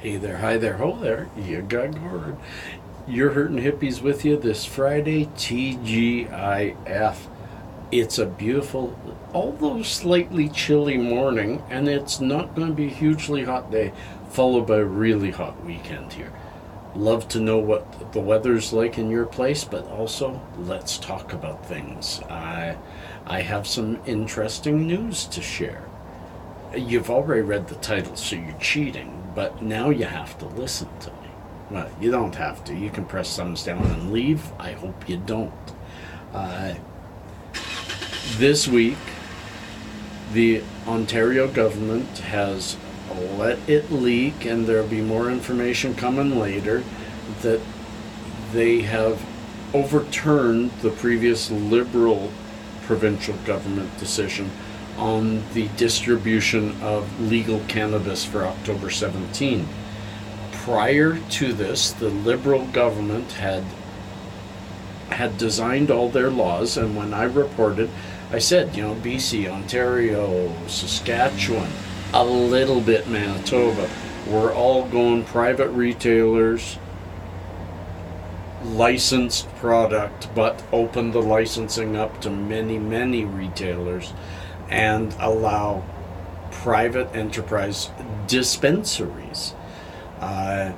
Hey there, hi there, ho there, you got gourd. You're Hurtin' Hippies with you this Friday, TGIF. It's a beautiful, although slightly chilly morning, and it's not going to be a hugely hot day, followed by a really hot weekend here. Love to know what the weather's like in your place, but also let's talk about things. I have some interesting news to share. You've already read the title, so you're cheating, but now you have to listen to me. Well, you don't have to. You can press thumbs down and leave. I hope you don't. This week, the Ontario government has let it leak, and there'll be more information coming later, that they have overturned the previous Liberal provincial government decision on the distribution of legal cannabis for October 17. Prior to this, the Liberal government had designed all their laws, and when I reported, I said, BC, Ontario, Saskatchewan, a little bit Manitoba, we're all going private retailers, licensed product, but open the licensing up to many, many retailers and allow private enterprise dispensaries. I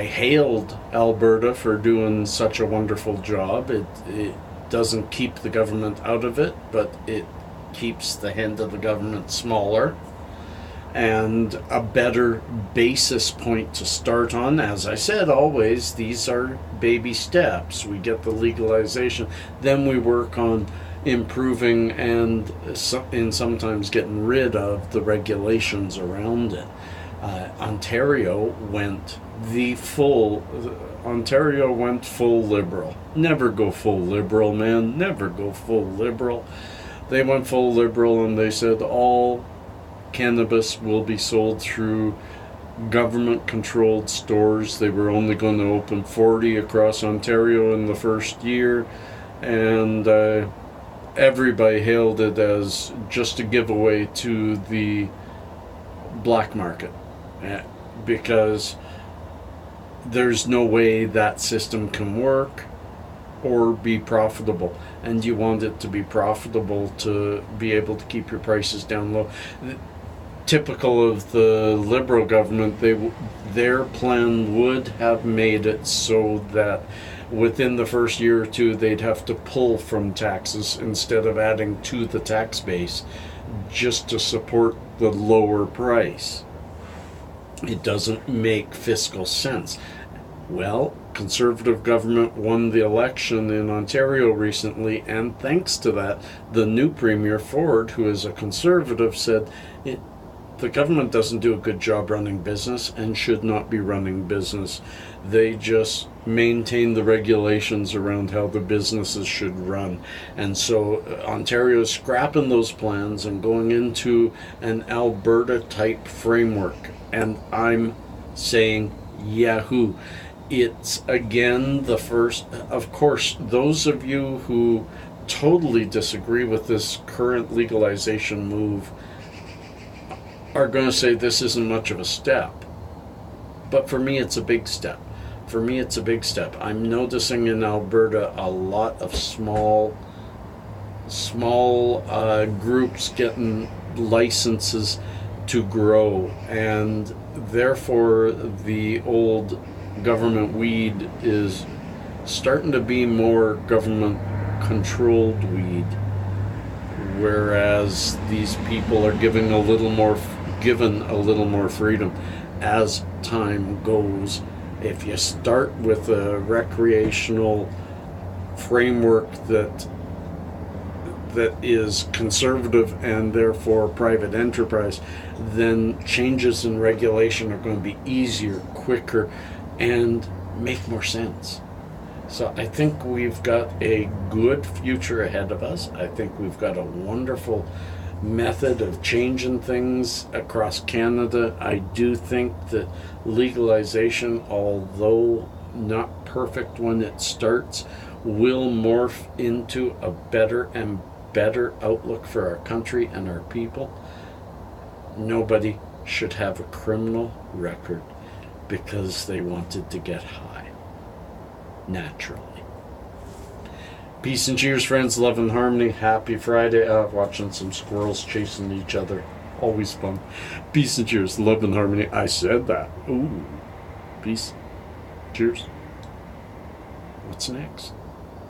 hailed Alberta for doing such a wonderful job. It doesn't keep the government out of it, but it keeps the hand of the government smaller and a better basis point to start on. As I said, always, these are baby steps. We get the legalization, then we work on improving and sometimes getting rid of the regulations around it. Ontario went full liberal. Never go full liberal, man. Never go full liberal. They went full liberal, and they said all cannabis will be sold through government-controlled stores. They were only going to open 40 across Ontario in the first year, and everybody hailed it as just a giveaway to the black market, because there's no way that system can work or be profitable, and you want it to be profitable to be able to keep your prices down low. Typical of the Liberal government, their plan would have made it so that within the first year or two they'd have to pull from taxes instead of adding to the tax base just to support the lower price. It doesn't make fiscal sense. Well, Conservative government won the election in Ontario recently, and thanks to that, the new Premier Ford, who is a Conservative, said the government doesn't do a good job running business and should not be running business. They just maintain the regulations around how the businesses should run. And so Ontario is scrapping those plans and going into an Alberta-type framework. And I'm saying, yahoo. It's, again, the first. Of course, those of you who totally disagree with this current legalization move are going to say this isn't much of a step. But for me, it's a big step. I'm noticing in Alberta a lot of small groups getting licenses to grow, and therefore the old government weed is starting to be more government controlled weed, whereas these people are given a little more freedom as time goes. If you start with a recreational framework that is conservative and therefore private enterprise, then changes in regulation are going to be easier, quicker, and make more sense. So I think we've got a good future ahead of us. I think we've got a wonderful method of changing things across Canada. I do think that legalization, although not perfect when it starts, will morph into a better and better outlook for our country and our people. Nobody should have a criminal record. because they wanted to get high. Naturally. Peace and cheers, friends. Love and harmony. Happy Friday. Watching some squirrels chasing each other. Always fun. Peace and cheers. Love and harmony. I said that. Ooh. Peace. Cheers. What's next?